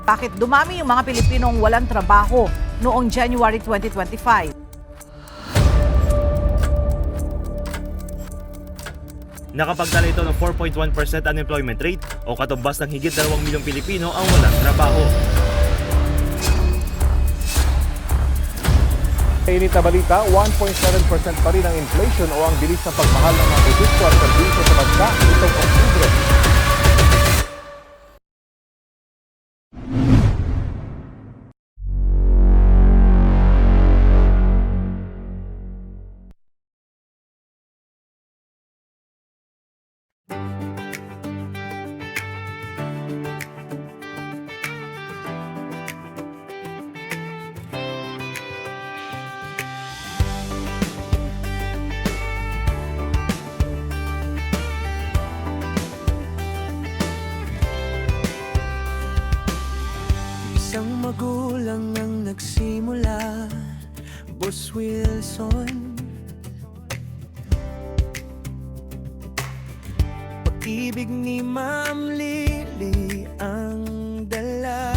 Bakit dumami yung mga Pilipinong walang trabaho noong January 2025? Nakapagtala ito ng 4.1% unemployment rate o katumbas ng higit 2 milyong Pilipino ang walang trabaho. Init na balita, 1.7% pa rin ang inflation o ang bilis ng pagmahal ng mga produkto at serbisyo sa bansa nitong Oktubre. Isang magulang ang nagsimula, Boss Wilson. Pag-ibig ni Ma'am Lily ang dala.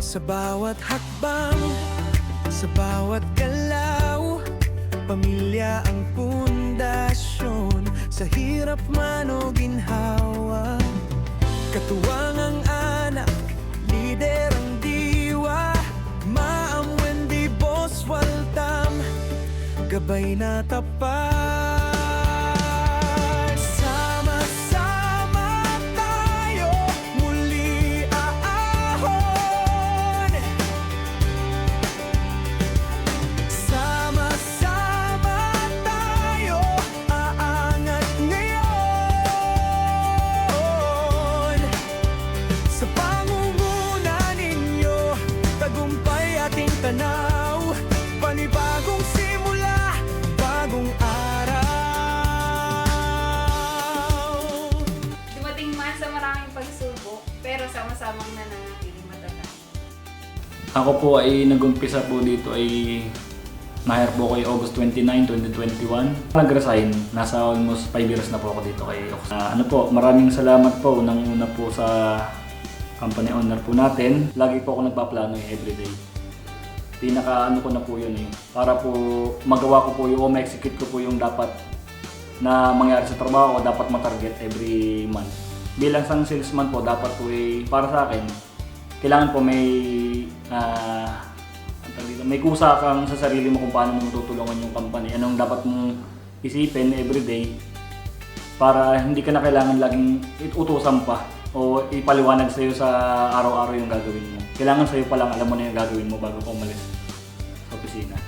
Sa bawat hakbang, sa bawat galaw, pamilya ang pundasyon. Sa hirap man o ginhawa, katuwang ang anak, lider ang diwa. Ma'am Wendy, Boss Waltam, gabay na tapat. Sama-sama tayo muli aahon. Sama-sama tayo aangat ngayon. Sa pangunguna ninyo, tagumpay ating tanaw. Panibagong simula, bagong araw. Dumating man sa maraming pagsubok, pero sama-samang nananatiling matagal. Ako po ay nag-umpisa po dito ay na-hire po ko August 29, 2021. Nag-resign, nasa almost 5 years na po ako dito kay ano po, maraming salamat po unang-una po sa company owner po natin. Lagi po ako nagpaplano everyday. Pinaka ano ko na po yun para po magawa ko po yung ma-execute ko po yung dapat na mangyari sa trabaho ko, dapat matarget every month. Bilang isang salesman po, dapat po para sa akin, kailangan po may kusa kang sa sarili mo kung paano mo tutulungan yung company. Anong dapat mong isipin everyday para hindi ka na kailangan laging utusan pa o ipaliwanag sa'yo sa araw-araw yung gagawin mo. Kailangan sa'yo pa lang alam mo na yung gagawin mo bago ka umalis sa opisina.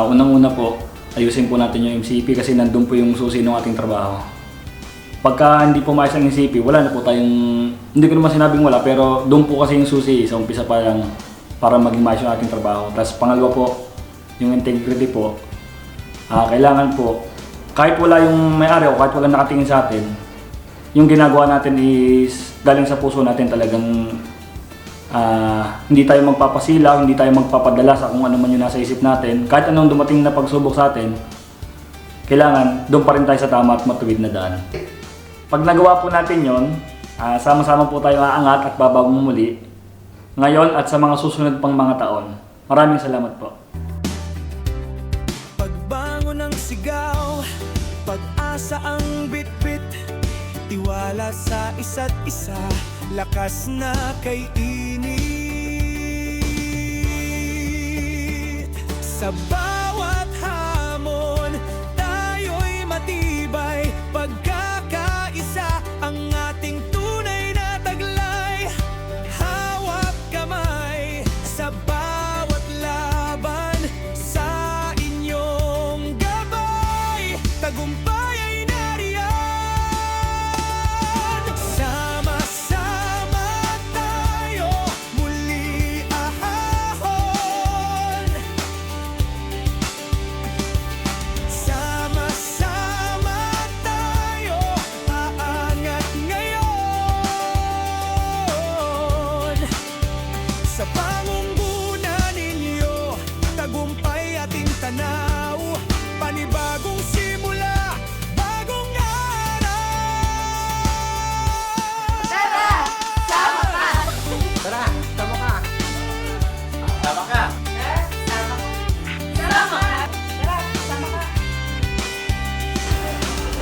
Unang-una po, ayusin po natin yung MCP kasi nandun po yung susi ng ating trabaho. Pagka hindi po maayos ang MCP, wala na po tayong, hindi ko naman sinabing wala, pero doon po kasi yung susi sa umpisa pa lang para maging maayos yung ating trabaho. Tapos pangalawa po, yung integrity po, kailangan po, kahit wala yung may-ari o kahit wala nakatingin sa atin, yung ginagawa natin is galing sa puso natin talagang hindi tayo magpapasilaw, hindi tayo magpapadala sa kung ano man yung nasa isip natin. Kahit anong dumating na pagsubok sa atin, kailangan doon pa rin tayo sa tama at matuwid na daan. Pag nagawa po natin yon, sama-sama po tayo aangat at babagong muli ngayon at sa mga susunod pang mga taon. Maraming salamat po. Pagbangon ng sigaw, pag-asa ang bitbit, tiwala sa isa't isa, lakas na kay init. Sa bawat hamon, tayo'y matibay, pagkakaisa ang ating tunay na taglay. Hawak kamay sa bawat laban, sa inyong gabay, tagumpay ay nariyan. Sama-sama tayo muli ahon.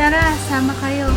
Tara, sama kayo.